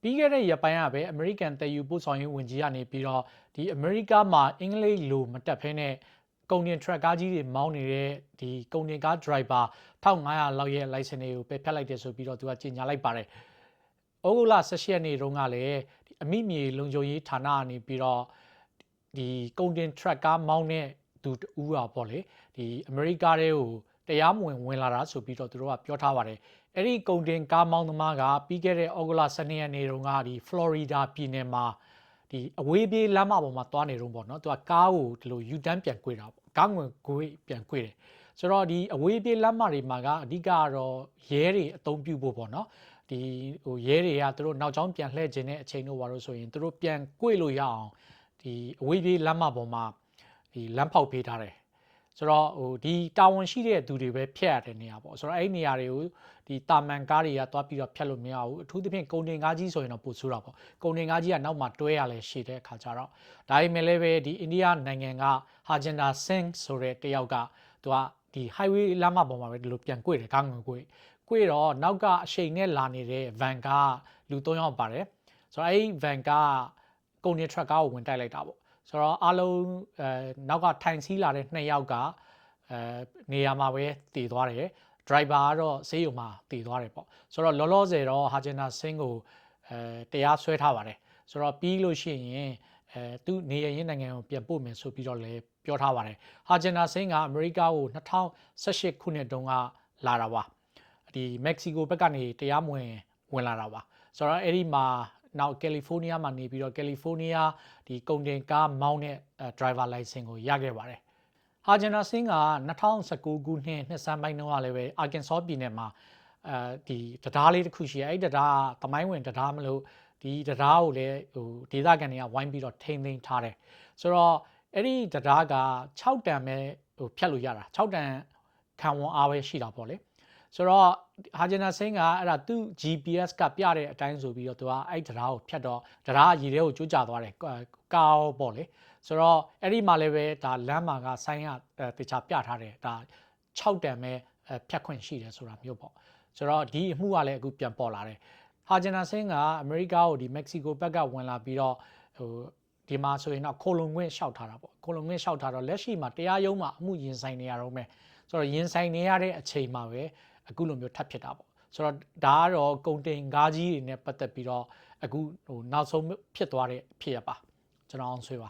ပြီးခဲ့တဲ့ရက်ပိုင်းကပဲအမေရိကန်တည်ယူပို့ဆောင်ရေးဝန်ကြီးကနေပြီးတော့ဒီအမေရိကမှာအင်္ဂလိပ်လိုမတက်ဖဲနဲ့ကုန်တင် truck ကားကြီးတွေမောင်းနေတဲ့ဒီကုန်တင်ကား driver 1500လောက်ရဲ့ license တွေကိုပယ်ဖျက်လိုက်တယ်ဆိုပြီးတော့သူကကြေညာလိုက်ပါတယ်။ဩဂုတ်လ18ရက်နေ့တုန်းကလည်းအမိမြေလုံခြုံရေးဌာနကနေပြီးတော့ဒီကုန်တင် truck ကားမောင်းတဲ့သူတူးတာပေါ့လေဒီအမေရိကတွေကိုတရားမဝင်လာတာဆိုပြီးတော့သူတို့ကပြောထားပါတယ်။အဲ့ဒီကုန်တင်ကားမောင်းသမားကပြီးခဲ့တဲ့ဩဂုတ်လ12ရက်နေ့တုန်းကဒီ Florida ပြည်နယ်မှာဒီအဝေးပြေးလမ်းမပေါ်မှာသွားနေတော့ပေါ့နော်။သူကကားကိုဒီလို U-turn ပြန်ကွေ့တာပေါ့။ကားငွေကွေ့ပြန်ကွေ့တယ်။ဆိုတော့ဒီအဝေးပြေးလမ်းမတွေမှာကအဓိကတော့ရဲတွေအသုံးပြုဖို့ပေါ့နော်။ဒီရဲတွေကသူတို့နောက်ကျောင်းပြန်လှည့်ခြင်းတဲ့အချိန်တို့ပါလို့ဆိုရင်သူတို့ပြန်ကွေ့လို့ရအောင်ဒီအဝေးပြေးလမ်းမပေါ်မှာဒီလမ်းဖောက်ပေးထားတယ်ဆိုတော့ဒီတာဝန်ရှိတဲ့သူတွေပဲဖျက်ရတဲ့နေရာပေါ့ဆိုတော့အဲ့ဒီနေရာတွေကိုဒီတာမန်ကားတွေကသွားပြီးတော့ဖျက်လို့မရဘူးအထူးသဖြင့်ကုန်တင်ကားကြီးဆိုရင်တော့ပိုဆိုးတာပေါ့ကုန်တင်ကားကြီးကနောက်မှာတွဲရလဲရှိတဲ့အခါကျတော့ဒါပေမဲ့လည်းပဲဒီအိန္ဒိယနိုင်ငံကဟာဂျန်ဒါဆင်းဆိုတဲ့တယောက်ကသူကဒီ highway လမ်းမပေါ်မှာပဲဒီလိုပြန်ကွေ့တယ်ကားငွေကွေ့တော့နောက်ကအရှိန်နဲ့လာနေတဲ့ van ကလူ3ယောက်ပါတယ်ဆိုတော့အဲ့ဒီ van ကကုန်တင် truck ကားကိုဝင်တိုက်လိုက်တာပေါ့ဆိုတော့အားလုံးနောက်ကထိုင်စီးလာတဲ့2ယောက်ကနေရာမှာပဲတည်သွားတယ် driver ကတော့ဆေးရုံမှာတည်သွားတယ်ပေါ့ဆိုတော့လောလောဆယ်တော့ဟာဂျန်နာဆင်းကိုတရားစွဲထားပါတယ်ဆိုတော့ပြီးလို့ရှိရင်သူနေရင်းနိုင်ငံကိုပြန်ပို့မယ်ဆိုပြီးတော့လည်းပြောထားပါတယ်ဟာဂျန်နာဆင်းကအမေရိကကို2018ခုနှစ်တုန်းကလာတာပါဒီမက္ကဆီကိုဘက်ကနေတရားမဝင်လာတာပါဆိုတော့အဲ့ဒီမှာနောက်ကယ်လီဖိုးနီးယားမှာနေပြီးတော့ကယ်လီဖိုးနီးယားဒီကုန်တင်ကားမောင်းတဲ့ driver license ကိုရခဲ့ပါတယ်ဟာဂျန်နာဆင်းက2019ခုနှစ်နှစ်ဆန်းပိုင်းတုန်းကလည်းပဲအာကင်ဆောပြည်နယ်မှာဒီတရားလေးတစ်ခုရှိရဲအဲ့တရားသမိုင်းဝင်တရားမလို့ဒီတရားကိုလည်းဒေသခံတွေကဝိုင်းပြီးတော့ထိန်းသိမ်းထားတယ်ဆိုတော့အဲ့ဒီတရားက6တန်ပဲဖြတ်လို့ရတာ6တန်ခံဝန်အားပဲရှိတာပေါ့လေဆိုတော့ဟာဂျန်နာဆင်းကအဲ့ဒါသူ့ GPS ကပြတဲ့အတိုင်းဆိုပြီးတော့သူကအဲ့တရားကိုဖြတ်တော့တရားရေထဲကိုကျိုးကျသွားတယ်ကားပေါ့လေဆိုတော့အဲ့ဒီမှာလည်းပဲဒါလမ်းမှာကဆိုင်းရတခြားပြထားတယ်ဒါ6တန်ပဲဖြတ်ခွင့်ရှိတယ်ဆိုတာမျိုးပေါ့ဆိုတော့ဒီအမှုကလည်းအခုပြန်ပေါ်လာတယ်ဟာဂျန်နာဆင်းကအမေရိကကိုဒီမက္ကဆီကိုဘက်ကဝင်လာပြီးတော့ဒီမှာဆိုရင်တော့ခိုလုံခွင့်လျှောက်ထားတာပေါ့ခိုလုံခွင့်လျှောက်ထားတော့လက်ရှိမှာတရားရုံးမှာအမှုရင်ဆိုင်နေရတော့မယ်ဆိုတော့ရင်ဆိုင်နေရတဲ့အချိန်မှာပဲအခုလိုမျိုးထပ်ဖြစ်တာပေါ့ဆိုတော့ဒါကတော့ကုန်တင်ကားကြီးတွေနဲ့ပတ်သက်ပြီးတော့အခုနောက်ဆုံးဖြစ်သွားတဲ့ဖြစ်ရပါကျွန်တော်အောင်ဆွေးပါ